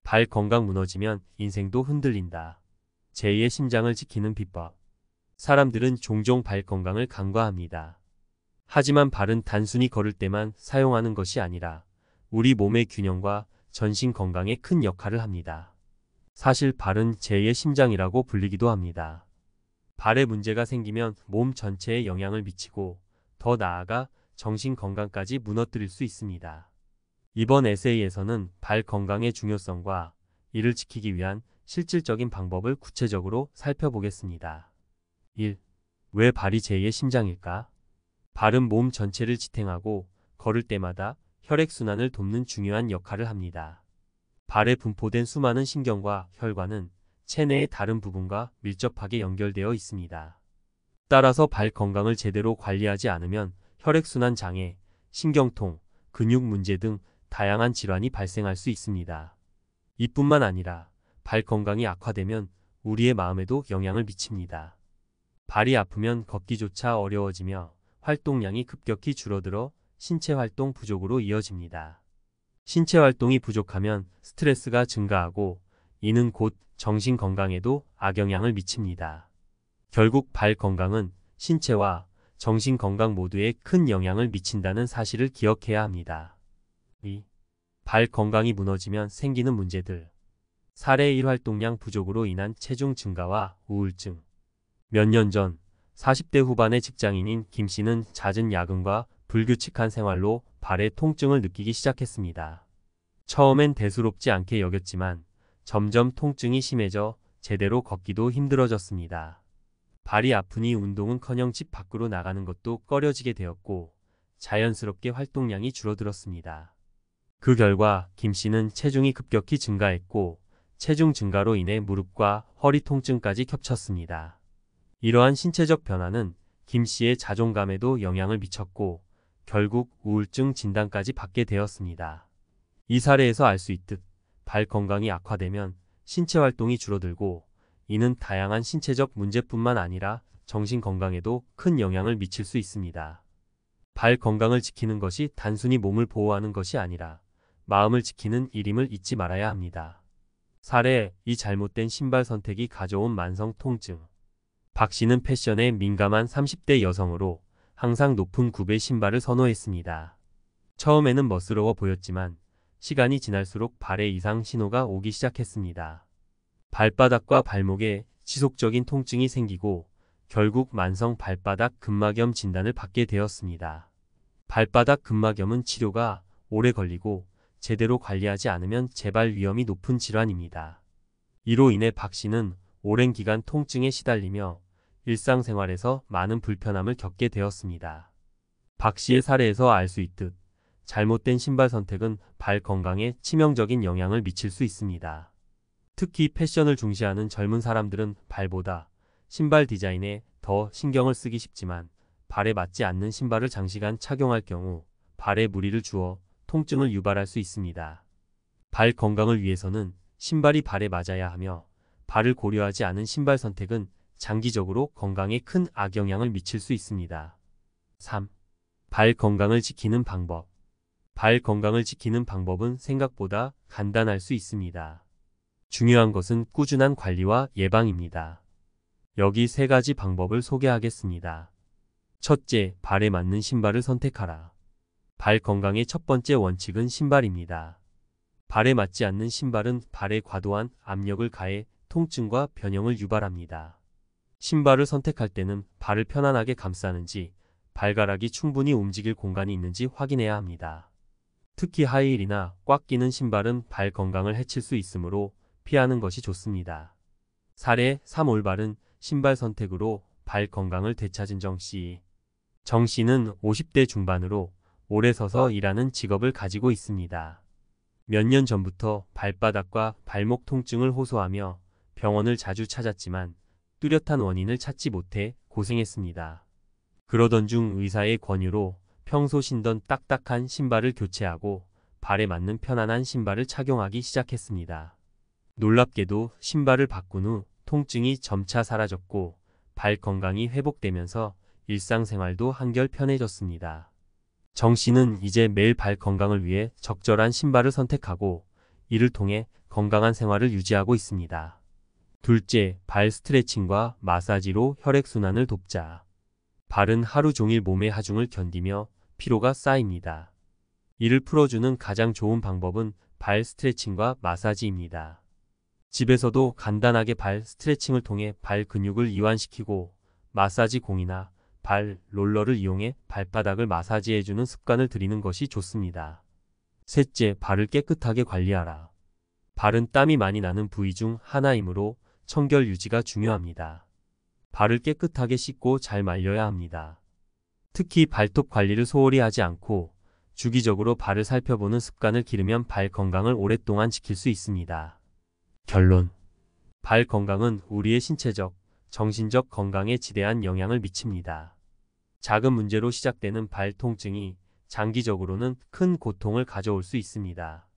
발 건강 무너지면 인생도 흔들린다. 제2의 심장을 지키는 비법. 사람들은 종종 발 건강을 간과합니다. 하지만 발은 단순히 걸을 때만 사용하는 것이 아니라 우리 몸의 균형과 전신 건강에 큰 역할을 합니다. 사실 발은 제2의 심장이라고 불리기도 합니다. 발에 문제가 생기면 몸 전체에 영향을 미치고 더 나아가 정신 건강까지 무너뜨릴 수 있습니다. 이번 에세이에서는 발 건강의 중요성과 이를 지키기 위한 실질적인 방법을 구체적으로 살펴보겠습니다. 1. 왜 발이 제2의 심장일까? 발은 몸 전체를 지탱하고 걸을 때마다 혈액순환을 돕는 중요한 역할을 합니다. 발에 분포된 수많은 신경과 혈관은 체내의 다른 부분과 밀접하게 연결되어 있습니다. 따라서 발 건강을 제대로 관리하지 않으면 혈액순환 장애, 신경통, 근육 문제 등 다양한 질환이 발생할 수 있습니다. 이뿐만 아니라 발 건강이 악화되면 우리의 마음에도 영향을 미칩니다. 발이 아프면 걷기조차 어려워지며 활동량이 급격히 줄어들어 신체 활동 부족으로 이어집니다. 신체 활동이 부족하면 스트레스가 증가하고 이는 곧 정신 건강에도 악영향을 미칩니다. 결국 발 건강은 신체와 정신 건강 모두에 큰 영향을 미친다는 사실을 기억해야 합니다. 2. 발 건강이 무너지면 생기는 문제들. 사례 1. 활동량 부족으로 인한 체중 증가와 우울증. 몇 년 전 40대 후반의 직장인인 김 씨는 잦은 야근과 불규칙한 생활로 발에 통증을 느끼기 시작했습니다. 처음엔 대수롭지 않게 여겼지만 점점 통증이 심해져 제대로 걷기도 힘들어졌습니다. 발이 아프니 운동은커녕 집 밖으로 나가는 것도 꺼려지게 되었고 자연스럽게 활동량이 줄어들었습니다. 그 결과 김 씨는 체중이 급격히 증가했고 체중 증가로 인해 무릎과 허리 통증까지 겹쳤습니다. 이러한 신체적 변화는 김 씨의 자존감에도 영향을 미쳤고 결국 우울증 진단까지 받게 되었습니다. 이 사례에서 알 수 있듯 발 건강이 악화되면 신체 활동이 줄어들고 이는 다양한 신체적 문제뿐만 아니라 정신 건강에도 큰 영향을 미칠 수 있습니다. 발 건강을 지키는 것이 단순히 몸을 보호하는 것이 아니라 마음을 지키는 일임을 잊지 말아야 합니다. 사례 2. 잘못된 신발 선택이 가져온 만성 통증. 박 씨는 패션에 민감한 30대 여성으로 항상 높은 굽의 신발을 선호했습니다. 처음에는 멋스러워 보였지만 시간이 지날수록 발에 이상 신호가 오기 시작했습니다. 발바닥과 발목에 지속적인 통증이 생기고 결국 만성 발바닥 근막염 진단을 받게 되었습니다. 발바닥 근막염은 치료가 오래 걸리고 제대로 관리하지 않으면 재발 위험이 높은 질환입니다. 이로 인해 박 씨는 오랜 기간 통증에 시달리며 일상생활에서 많은 불편함을 겪게 되었습니다. 박 씨의 사례에서 알 수 있듯 잘못된 신발 선택은 발 건강에 치명적인 영향을 미칠 수 있습니다. 특히 패션을 중시하는 젊은 사람들은 발보다 신발 디자인에 더 신경을 쓰기 쉽지만 발에 맞지 않는 신발을 장시간 착용할 경우 발에 무리를 주어 통증을 유발할 수 있습니다. 발 건강을 위해서는 신발이 발에 맞아야 하며 발을 고려하지 않은 신발 선택은 장기적으로 건강에 큰 악영향을 미칠 수 있습니다. 3. 발 건강을 지키는 방법. 발 건강을 지키는 방법은 생각보다 간단할 수 있습니다. 중요한 것은 꾸준한 관리와 예방입니다. 여기 3가지 방법을 소개하겠습니다. 첫째, 발에 맞는 신발을 선택하라. 발 건강의 첫 번째 원칙은 신발입니다. 발에 맞지 않는 신발은 발에 과도한 압력을 가해 통증과 변형을 유발합니다. 신발을 선택할 때는 발을 편안하게 감싸는지 발가락이 충분히 움직일 공간이 있는지 확인해야 합니다. 특히 하이힐이나 꽉 끼는 신발은 발 건강을 해칠 수 있으므로 피하는 것이 좋습니다. 사례 3. 올바른 신발 선택으로 발 건강을 되찾은 정 씨. 정 씨는 50대 중반으로 오래 서서 일하는 직업을 가지고 있습니다. 몇 년 전부터 발바닥과 발목 통증을 호소하며 병원을 자주 찾았지만 뚜렷한 원인을 찾지 못해 고생했습니다. 그러던 중 의사의 권유로 평소 신던 딱딱한 신발을 교체하고 발에 맞는 편안한 신발을 착용하기 시작했습니다. 놀랍게도 신발을 바꾼 후 통증이 점차 사라졌고 발 건강이 회복되면서 일상생활도 한결 편해졌습니다. 정 씨는 이제 매일 발 건강을 위해 적절한 신발을 선택하고 이를 통해 건강한 생활을 유지하고 있습니다. 둘째, 발 스트레칭과 마사지로 혈액순환을 돕자. 발은 하루 종일 몸의 하중을 견디며 피로가 쌓입니다. 이를 풀어주는 가장 좋은 방법은 발 스트레칭과 마사지입니다. 집에서도 간단하게 발 스트레칭을 통해 발 근육을 이완시키고 마사지 공이나 발 롤러를 이용해 발바닥을 마사지해주는 습관을 들이는 것이 좋습니다. 셋째, 발을 깨끗하게 관리하라. 발은 땀이 많이 나는 부위 중 하나이므로 청결 유지가 중요합니다. 발을 깨끗하게 씻고 잘 말려야 합니다. 특히 발톱 관리를 소홀히 하지 않고 주기적으로 발을 살펴보는 습관을 기르면 발 건강을 오랫동안 지킬 수 있습니다. 결론. 발 건강은 우리의 신체적, 정신적 건강에 지대한 영향을 미칩니다. 작은 문제로 시작되는 발 통증이 장기적으로는 큰 고통을 가져올 수 있습니다.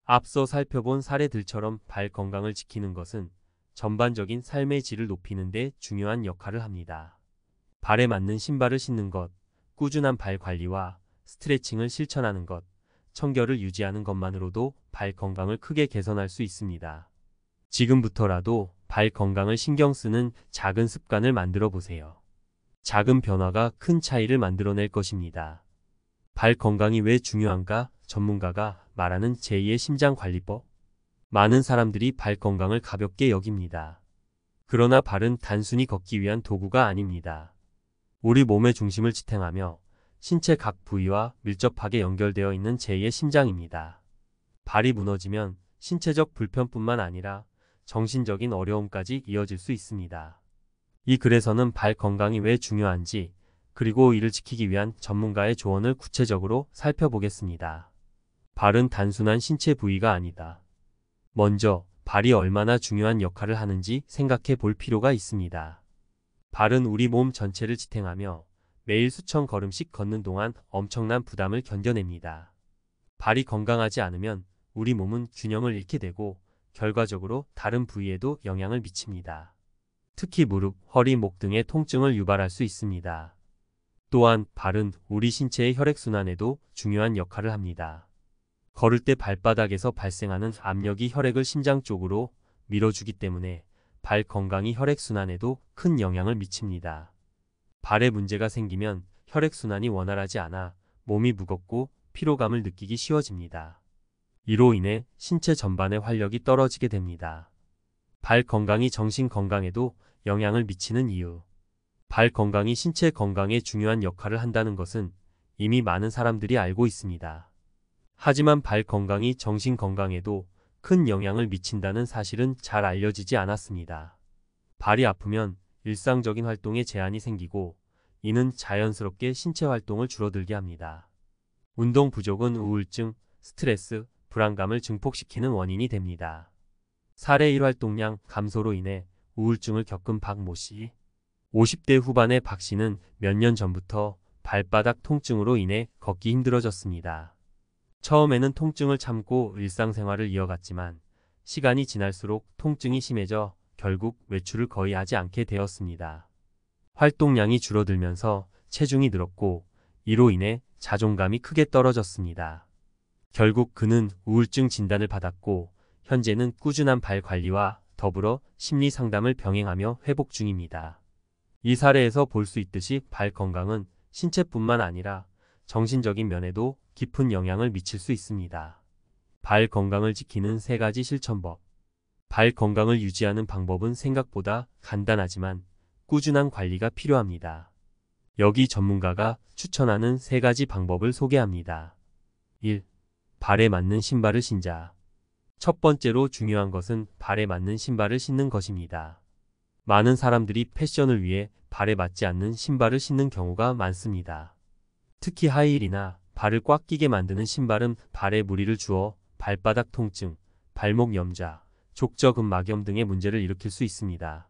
앞서 살펴본 사례들처럼 발 건강을 지키는 것은 전반적인 삶의 질을 높이는 데 중요한 역할을 합니다. 발에 맞는 신발을 신는 것, 꾸준한 발 관리와 스트레칭을 실천하는 것, 청결을 유지하는 것만으로도 발 건강을 크게 개선할 수 있습니다. 지금부터라도 발 건강을 신경 쓰는 작은 습관을 만들어 보세요. 작은 변화가 큰 차이를 만들어낼 것입니다. 발 건강이 왜 중요한가? 전문가가 말하는 제2의 심장관리법. 많은 사람들이 발 건강을 가볍게 여깁니다. 그러나 발은 단순히 걷기 위한 도구가 아닙니다. 우리 몸의 중심을 지탱하며 신체 각 부위와 밀접하게 연결되어 있는 제2의 심장입니다. 발이 무너지면 신체적 불편뿐만 아니라 정신적인 어려움까지 이어질 수 있습니다. 이 글에서는 발 건강이 왜 중요한지, 그리고 이를 지키기 위한 전문가의 조언을 구체적으로 살펴보겠습니다. 발은 단순한 신체 부위가 아니다. 먼저 발이 얼마나 중요한 역할을 하는지 생각해 볼 필요가 있습니다. 발은 우리 몸 전체를 지탱하며 매일 수천 걸음씩 걷는 동안 엄청난 부담을 견뎌냅니다. 발이 건강하지 않으면 우리 몸은 균형을 잃게 되고 결과적으로 다른 부위에도 영향을 미칩니다. 특히 무릎, 허리, 목 등의 통증을 유발할 수 있습니다. 또한 발은 우리 신체의 혈액순환에도 중요한 역할을 합니다. 걸을 때 발바닥에서 발생하는 압력이 혈액을 심장 쪽으로 밀어주기 때문에 발 건강이 혈액순환에도 큰 영향을 미칩니다. 발에 문제가 생기면 혈액순환이 원활하지 않아 몸이 무겁고 피로감을 느끼기 쉬워집니다. 이로 인해 신체 전반의 활력이 떨어지게 됩니다. 발 건강이 정신 건강에도 영향을 미치는 이유. 발 건강이 신체 건강에 중요한 역할을 한다는 것은 이미 많은 사람들이 알고 있습니다. 하지만 발 건강이 정신 건강에도 큰 영향을 미친다는 사실은 잘 알려지지 않았습니다. 발이 아프면 일상적인 활동에 제한이 생기고 이는 자연스럽게 신체 활동을 줄어들게 합니다. 운동 부족은 우울증, 스트레스, 불안감을 증폭시키는 원인이 됩니다. 사례 1 활동량 감소로 인해 우울증을 겪은 박모 씨. 50대 후반의 박 씨는 몇 년 전부터 발바닥 통증으로 인해 걷기 힘들어졌습니다. 처음에는 통증을 참고 일상생활을 이어갔지만 시간이 지날수록 통증이 심해져 결국 외출을 거의 하지 않게 되었습니다. 활동량이 줄어들면서 체중이 늘었고 이로 인해 자존감이 크게 떨어졌습니다. 결국 그는 우울증 진단을 받았고 현재는 꾸준한 발 관리와 더불어 심리 상담을 병행하며 회복 중입니다. 이 사례에서 볼 수 있듯이 발 건강은 신체뿐만 아니라 정신적인 면에도 깊은 영향을 미칠 수 있습니다. 발 건강을 지키는 3가지 실천법. 발 건강을 유지하는 방법은 생각보다 간단하지만 꾸준한 관리가 필요합니다. 여기 전문가가 추천하는 3가지 방법을 소개합니다. 1. 발에 맞는 신발을 신자. 첫 번째로 중요한 것은 발에 맞는 신발을 신는 것입니다. 많은 사람들이 패션을 위해 발에 맞지 않는 신발을 신는 경우가 많습니다. 특히 하이힐이나 발을 꽉 끼게 만드는 신발은 발에 무리를 주어 발바닥 통증, 발목 염좌, 족저근막염 등의 문제를 일으킬 수 있습니다.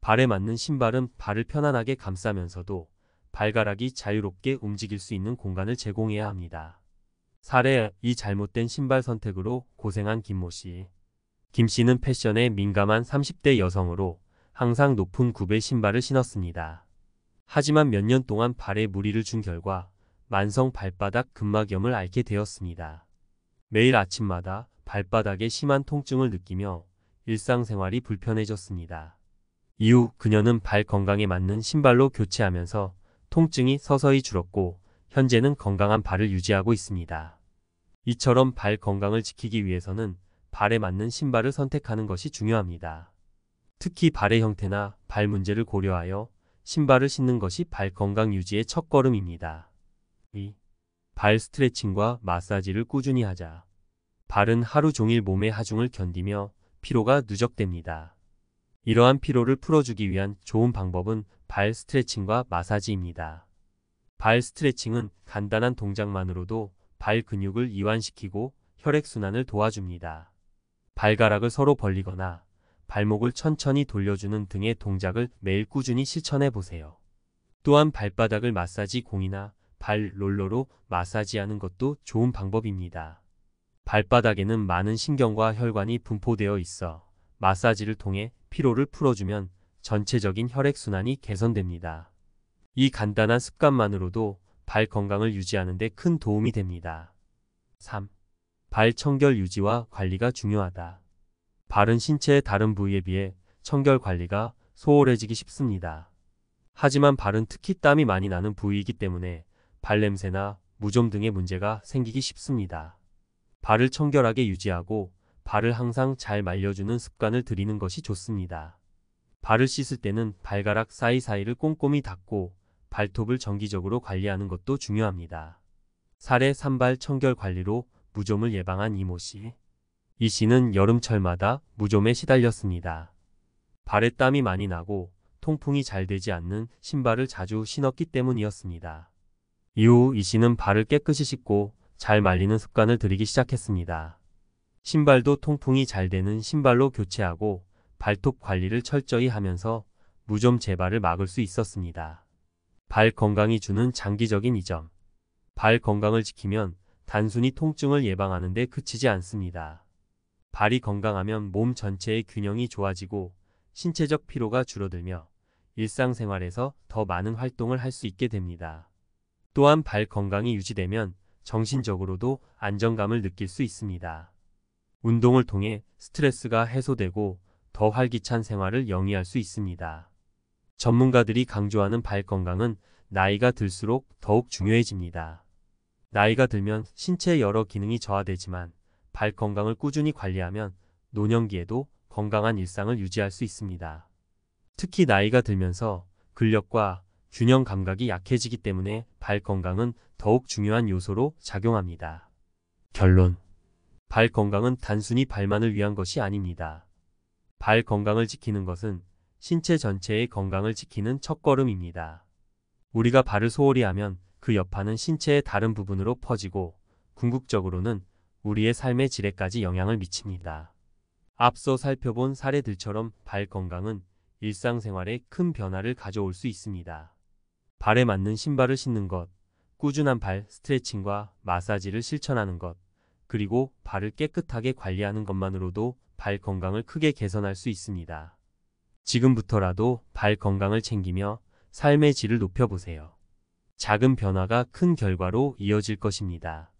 발에 맞는 신발은 발을 편안하게 감싸면서도 발가락이 자유롭게 움직일 수 있는 공간을 제공해야 합니다. 사례, 이 잘못된 신발 선택으로 고생한 김모 씨. 김 씨는 패션에 민감한 30대 여성으로 항상 높은 굽의 신발을 신었습니다. 하지만 몇 년 동안 발에 무리를 준 결과 만성 발바닥 근막염을 앓게 되었습니다. 매일 아침마다 발바닥에 심한 통증을 느끼며 일상생활이 불편해졌습니다. 이후 그녀는 발 건강에 맞는 신발로 교체하면서 통증이 서서히 줄었고 현재는 건강한 발을 유지하고 있습니다. 이처럼 발 건강을 지키기 위해서는 발에 맞는 신발을 선택하는 것이 중요합니다. 특히 발의 형태나 발 문제를 고려하여 신발을 신는 것이 발 건강 유지의 첫걸음입니다. 2. 발 스트레칭과 마사지를 꾸준히 하자. 발은 하루 종일 몸의 하중을 견디며 피로가 누적됩니다. 이러한 피로를 풀어주기 위한 좋은 방법은 발 스트레칭과 마사지입니다. 발 스트레칭은 간단한 동작만으로도 발 근육을 이완시키고 혈액순환을 도와줍니다. 발가락을 서로 벌리거나 발목을 천천히 돌려주는 등의 동작을 매일 꾸준히 실천해 보세요. 또한 발바닥을 마사지 공이나 발 롤러로 마사지하는 것도 좋은 방법입니다. 발바닥에는 많은 신경과 혈관이 분포되어 있어 마사지를 통해 피로를 풀어주면 전체적인 혈액순환이 개선됩니다. 이 간단한 습관만으로도 발 건강을 유지하는 데 큰 도움이 됩니다. 3. 발 청결 유지와 관리가 중요하다. 발은 신체의 다른 부위에 비해 청결 관리가 소홀해지기 쉽습니다. 하지만 발은 특히 땀이 많이 나는 부위이기 때문에 발냄새나 무좀 등의 문제가 생기기 쉽습니다. 발을 청결하게 유지하고 발을 항상 잘 말려주는 습관을 들이는 것이 좋습니다. 발을 씻을 때는 발가락 사이사이를 꼼꼼히 닦고 발톱을 정기적으로 관리하는 것도 중요합니다. 살의 산발 청결 관리로 무좀을 예방한 이모 씨. 이 씨는 여름철마다 무좀에 시달렸습니다. 발에 땀이 많이 나고 통풍이 잘 되지 않는 신발을 자주 신었기 때문이었습니다. 이후 이 씨는 발을 깨끗이 씻고 잘 말리는 습관을 들이기 시작했습니다. 신발도 통풍이 잘 되는 신발로 교체하고 발톱 관리를 철저히 하면서 무좀 재발을 막을 수 있었습니다. 발 건강이 주는 장기적인 이점. 발 건강을 지키면 단순히 통증을 예방하는 데 그치지 않습니다. 발이 건강하면 몸 전체의 균형이 좋아지고 신체적 피로가 줄어들며 일상생활에서 더 많은 활동을 할 수 있게 됩니다. 또한 발 건강이 유지되면 정신적으로도 안정감을 느낄 수 있습니다. 운동을 통해 스트레스가 해소되고 더 활기찬 생활을 영위할 수 있습니다. 전문가들이 강조하는 발 건강은 나이가 들수록 더욱 중요해집니다. 나이가 들면 신체의 여러 기능이 저하되지만 발 건강을 꾸준히 관리하면 노년기에도 건강한 일상을 유지할 수 있습니다. 특히 나이가 들면서 근력과 균형 감각이 약해지기 때문에 발 건강은 더욱 중요한 요소로 작용합니다. 결론. 발 건강은 단순히 발만을 위한 것이 아닙니다. 발 건강을 지키는 것은 신체 전체의 건강을 지키는 첫걸음입니다. 우리가 발을 소홀히 하면 그 여파는 신체의 다른 부분으로 퍼지고 궁극적으로는 우리의 삶의 질에까지 영향을 미칩니다. 앞서 살펴본 사례들처럼 발 건강은 일상생활에 큰 변화를 가져올 수 있습니다. 발에 맞는 신발을 신는 것, 꾸준한 발 스트레칭과 마사지를 실천하는 것, 그리고 발을 깨끗하게 관리하는 것만으로도 발 건강을 크게 개선할 수 있습니다. 지금부터라도 발 건강을 챙기며 삶의 질을 높여보세요. 작은 변화가 큰 결과로 이어질 것입니다.